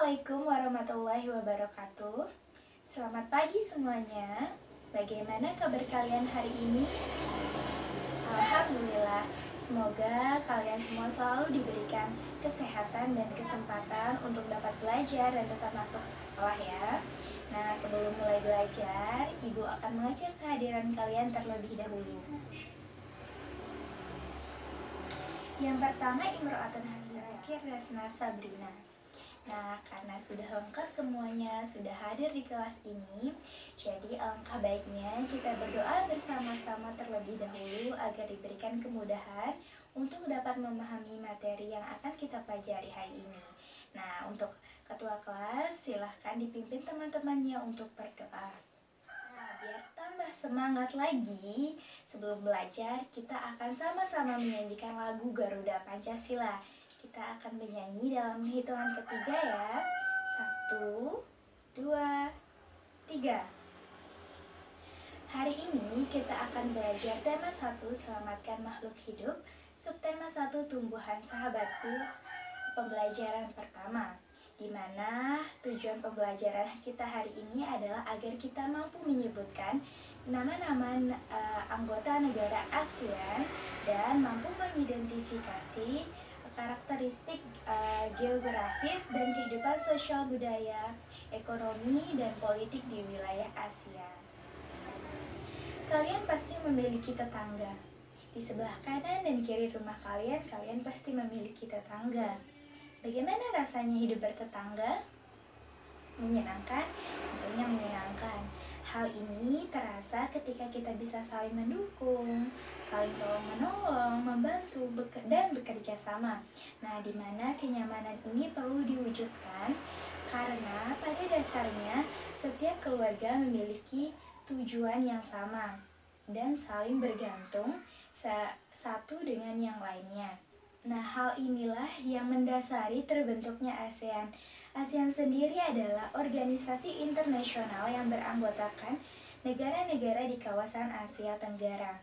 Assalamualaikum warahmatullahi wabarakatuh. Selamat pagi semuanya. Bagaimana kabar kalian hari ini? Alhamdulillah, semoga kalian semua selalu diberikan kesehatan dan kesempatan untuk dapat belajar dan tetap masuk ke sekolah ya. Nah, sebelum mulai belajar, Ibu akan mengajak kehadiran kalian terlebih dahulu. Yang pertama, Imro'atun Hafizakir Rasna Sabrina. Nah, karena sudah lengkap semuanya, sudah hadir di kelas ini, jadi alangkah baiknya kita berdoa bersama-sama terlebih dahulu agar diberikan kemudahan untuk dapat memahami materi yang akan kita pelajari hari ini. Nah, untuk ketua kelas, silahkan dipimpin teman-temannya untuk berdoa. Nah, biar tambah semangat lagi, sebelum belajar, kita akan sama-sama menyanyikan lagu Garuda Pancasila. Kita akan bernyanyi dalam hitungan ketiga ya. 1, 2, 3. Hari ini kita akan belajar tema 1, selamatkan makhluk hidup. Subtema 1, tumbuhan sahabatku. Pembelajaran pertama, di mana tujuan pembelajaran kita hari ini adalah agar kita mampu menyebutkan nama-nama anggota negara ASEAN dan mampu mengidentifikasi karakteristik geografis dan kehidupan sosial budaya, ekonomi, dan politik di wilayah ASEAN. Kalian pasti memiliki tetangga. Di sebelah kanan dan kiri rumah kalian, kalian pasti memiliki tetangga. Bagaimana rasanya hidup bertetangga? Menyenangkan? Tentunya menyenangkan. Hal ini terasa ketika kita bisa saling mendukung, saling tolong-menolong, membantu, dan bekerja sama. Nah, di mana kenyamanan ini perlu diwujudkan karena pada dasarnya setiap keluarga memiliki tujuan yang sama dan saling bergantung satu dengan yang lainnya. Nah, hal inilah yang mendasari terbentuknya ASEAN. ASEAN sendiri adalah organisasi internasional yang beranggotakan negara-negara di kawasan Asia Tenggara.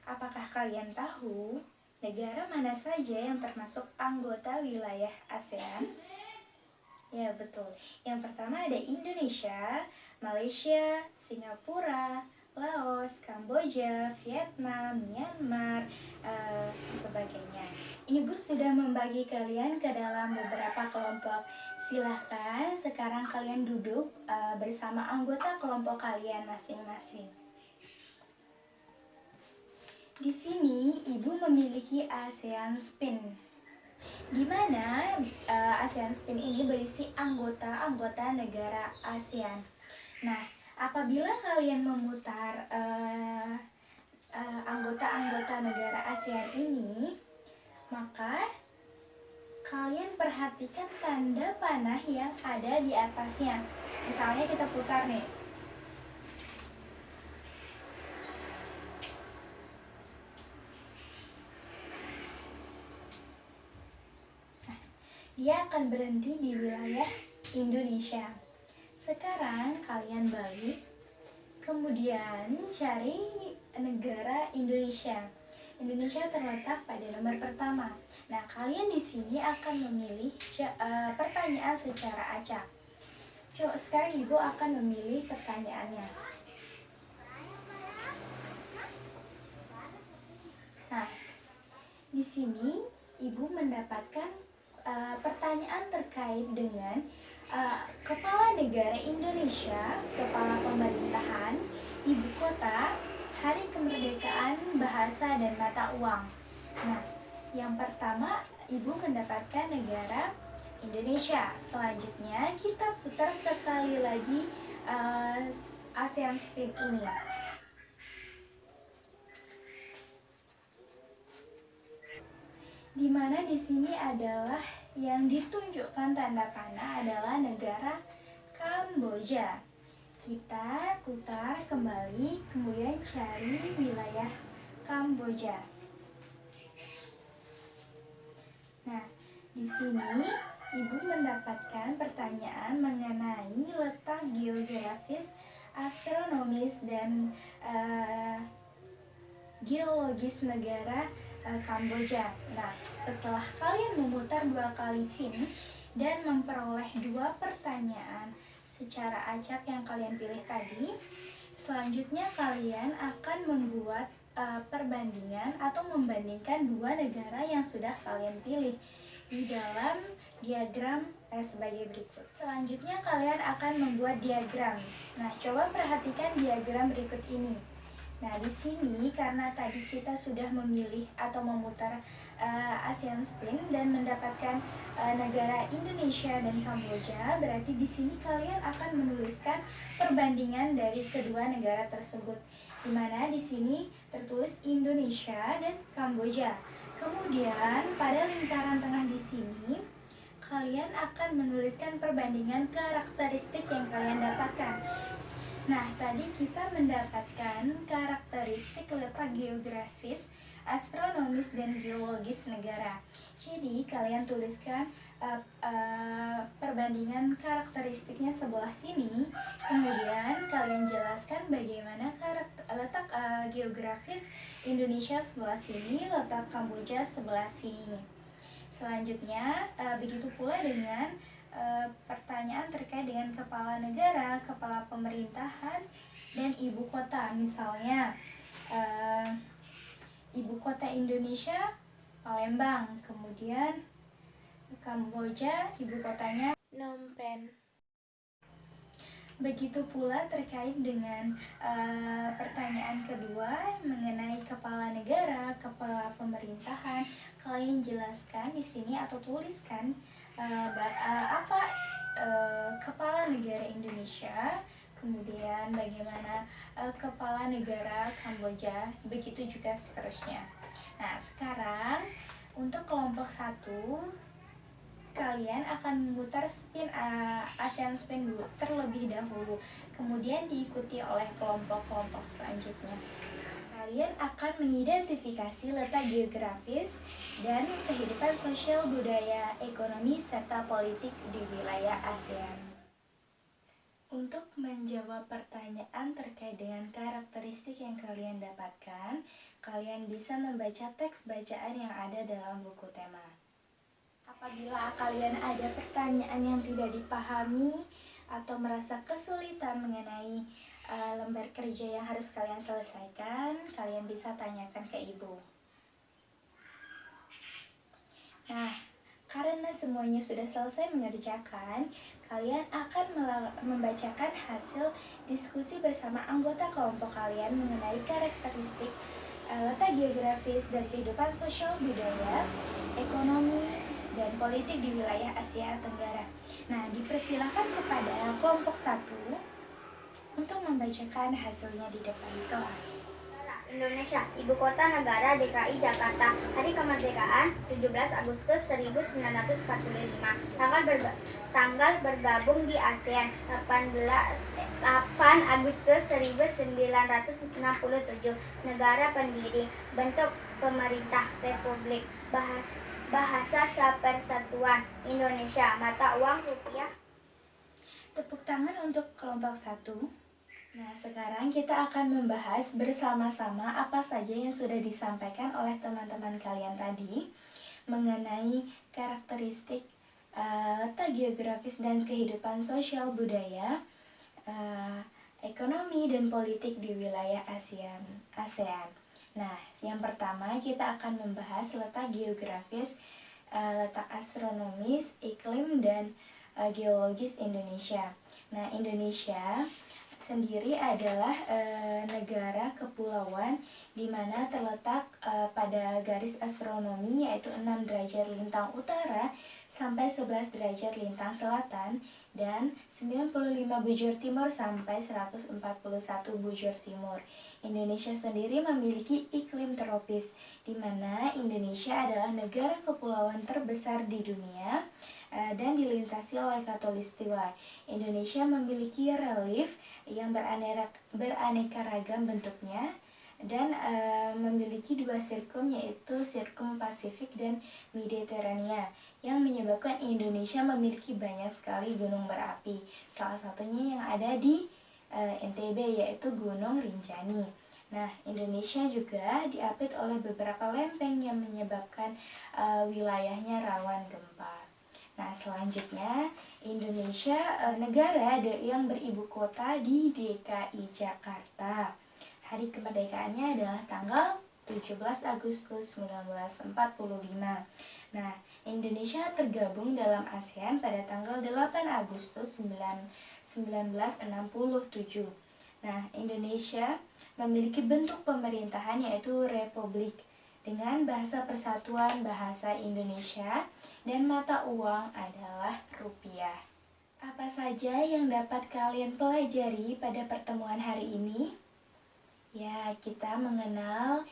Apakah kalian tahu negara mana saja yang termasuk anggota wilayah ASEAN? Ya, betul. Yang pertama ada Indonesia, Malaysia, Singapura, Laos, Kamboja, Vietnam, Myanmar, sebagainya. Ibu sudah membagi kalian ke dalam beberapa kelompok. Silahkan sekarang kalian duduk bersama anggota kelompok kalian masing-masing. Di sini Ibu memiliki ASEAN Spin, di mana ASEAN Spin ini berisi anggota-anggota negara ASEAN. Nah, apabila kalian memutar anggota-anggota negara ASEAN ini, maka kalian perhatikan tanda panah yang ada di atasnya. Misalnya kita putar nih. Nah, dia akan berhenti di wilayah Indonesia. Sekarang kalian balik, kemudian cari negara Indonesia. Indonesia terletak pada nomor pertama. Nah, kalian di sini akan memilih pertanyaan secara acak. Coba sekarang Ibu akan memilih pertanyaannya. Nah, di sini Ibu mendapatkan pertanyaan terkait dengan kepala negara Indonesia, kepala pemerintahan, ibu kota, hari kemerdekaan, bahasa, dan mata uang. Nah, yang pertama Ibu mendapatkan negara Indonesia. Selanjutnya kita putar sekali lagi ASEAN Spin ini. Dimana di sini adalah yang ditunjukkan tanda panah adalah negara Kamboja. Kita putar kembali, kemudian cari wilayah Kamboja. Nah, di sini Ibu mendapatkan pertanyaan mengenai letak geografis, astronomis, dan geologis negara Kamboja. Nah, setelah kalian memutar 2 kali pin, dan memperoleh 2 pertanyaan secara acak yang kalian pilih tadi. Selanjutnya kalian akan membuat perbandingan atau membandingkan 2 negara yang sudah kalian pilih di dalam diagram sebagai berikut. Selanjutnya kalian akan membuat diagram. Nah, coba perhatikan diagram berikut ini. Nah, di sini karena tadi kita sudah memilih atau memutar ASEAN Spin dan mendapatkan negara Indonesia dan Kamboja, berarti di sini kalian akan menuliskan perbandingan dari kedua negara tersebut. Di mana di sini tertulis Indonesia dan Kamboja. Kemudian pada lingkaran tengah di sini kalian akan menuliskan perbandingan karakteristik yang kalian dapatkan. Nah, tadi kita mendapatkan karakteristik letak geografis, astronomis, dan geologis negara. Jadi, kalian tuliskan perbandingan karakteristiknya sebelah sini. Kemudian, kalian jelaskan bagaimana letak geografis Indonesia sebelah sini, letak Kamboja sebelah sini. Selanjutnya, begitu pula dengan pertanyaan terkait dengan kepala negara, kepala pemerintahan, dan ibu kota. Misalnya, ibu kota Indonesia Palembang, kemudian Kamboja ibu kotanya Phnom Penh. Begitu pula terkait dengan pertanyaan kedua mengenai kepala negara, kepala pemerintahan, kalian jelaskan di sini atau tuliskan apa kepala negara Indonesia, kemudian bagaimana kepala negara Kamboja, begitu juga seterusnya. Nah, sekarang untuk kelompok 1 kalian akan memutar spin ASEAN Spin dulu terlebih dahulu, kemudian diikuti oleh kelompok-kelompok selanjutnya. Kalian akan mengidentifikasi letak geografis dan kehidupan sosial, budaya, ekonomi, serta politik di wilayah ASEAN. Untuk menjawab pertanyaan terkait dengan karakteristik yang kalian dapatkan, kalian bisa membaca teks bacaan yang ada dalam buku tema. Apabila kalian ada pertanyaan yang tidak dipahami atau merasa kesulitan mengenai lembar kerja yang harus kalian selesaikan, kalian bisa tanyakan ke ibu. Nah, karena semuanya sudah selesai mengerjakan, kalian akan membacakan hasil diskusi bersama anggota kelompok kalian mengenai karakteristik letak geografis dan kehidupan sosial, budaya, ekonomi, dan politik di wilayah Asia Tenggara. Nah, dipersilakan kepada kelompok 1 untuk membacakan hasilnya di depan kelas. Indonesia, Ibu Kota Negara DKI Jakarta. Hari kemerdekaan 17 Agustus 1945. Tanggal bergabung di ASEAN 8 Agustus 1967. Negara pendiri. Bentuk pemerintah Republik. Bahasa Persatuan Indonesia. Mata uang rupiah. Tepuk tangan untuk kelompok 1. Nah, sekarang kita akan membahas bersama-sama apa saja yang sudah disampaikan oleh teman-teman kalian tadi mengenai karakteristik letak geografis dan kehidupan sosial, budaya, ekonomi, dan politik di wilayah ASEAN. Nah, yang pertama kita akan membahas letak geografis, letak astronomis, iklim, dan geologis Indonesia. Nah, Indonesia sendiri adalah negara kepulauan di mana terletak pada garis astronomi yaitu 6 derajat lintang utara sampai 11 derajat lintang selatan dan 95 bujur timur sampai 141 bujur timur. Indonesia sendiri memiliki iklim tropis di mana Indonesia adalah negara kepulauan terbesar di dunia dan dilintasi oleh khatulistiwa. Indonesia memiliki relief yang beraneka ragam bentuknya dan memiliki 2 sirkum yaitu sirkum Pasifik dan Mediterania yang menyebabkan Indonesia memiliki banyak sekali gunung berapi. Salah satunya yang ada di NTB yaitu Gunung Rinjani. Nah, Indonesia juga diapit oleh beberapa lempeng yang menyebabkan wilayahnya rawan gempa. Nah, selanjutnya Indonesia negara yang beribu kota di DKI Jakarta. Hari kemerdekaannya adalah tanggal 17 Agustus 1945. Nah, Indonesia tergabung dalam ASEAN pada tanggal 8 Agustus 1967. Nah, Indonesia memiliki bentuk pemerintahan yaitu republik dengan bahasa persatuan bahasa Indonesia dan mata uang adalah rupiah. Apa saja yang dapat kalian pelajari pada pertemuan hari ini? Ya, kita mengenal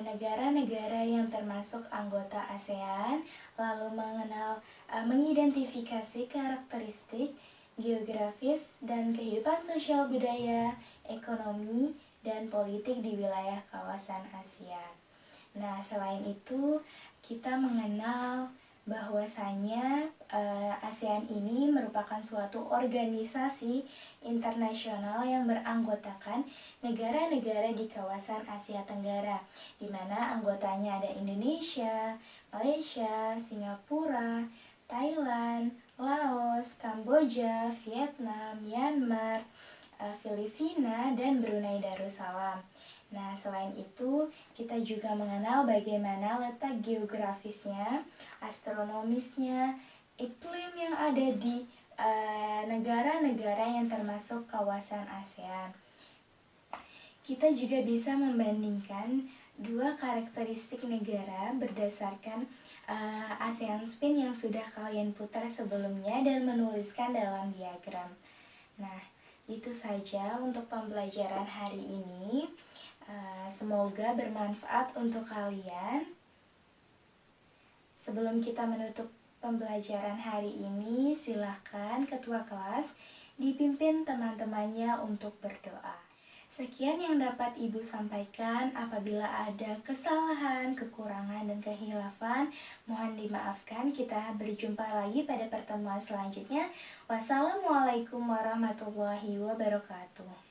negara-negara yang termasuk anggota ASEAN, lalu mengidentifikasi karakteristik geografis dan kehidupan sosial budaya, ekonomi, dan politik di wilayah kawasan Asia. Nah, selain itu kita mengenal bahwasanya ASEAN ini merupakan suatu organisasi internasional yang beranggotakan negara-negara di kawasan Asia Tenggara, di mana anggotanya ada Indonesia, Malaysia, Singapura, Thailand, Laos, Kamboja, Vietnam, Myanmar, Filipina, dan Brunei Darussalam. Nah, selain itu, kita juga mengenal bagaimana letak geografisnya, astronomisnya, iklim yang ada di negara-negara yang termasuk kawasan ASEAN. Kita juga bisa membandingkan dua karakteristik negara berdasarkan ASEAN Spin yang sudah kalian putar sebelumnya dan menuliskan dalam diagram. Nah, itu saja untuk pembelajaran hari ini. Semoga bermanfaat untuk kalian. Sebelum kita menutup pembelajaran hari ini, silakan ketua kelas dipimpin teman-temannya untuk berdoa. Sekian yang dapat Ibu sampaikan. Apabila ada kesalahan, kekurangan, dan kehilafan, mohon dimaafkan. Kita berjumpa lagi pada pertemuan selanjutnya. Wassalamualaikum warahmatullahi wabarakatuh.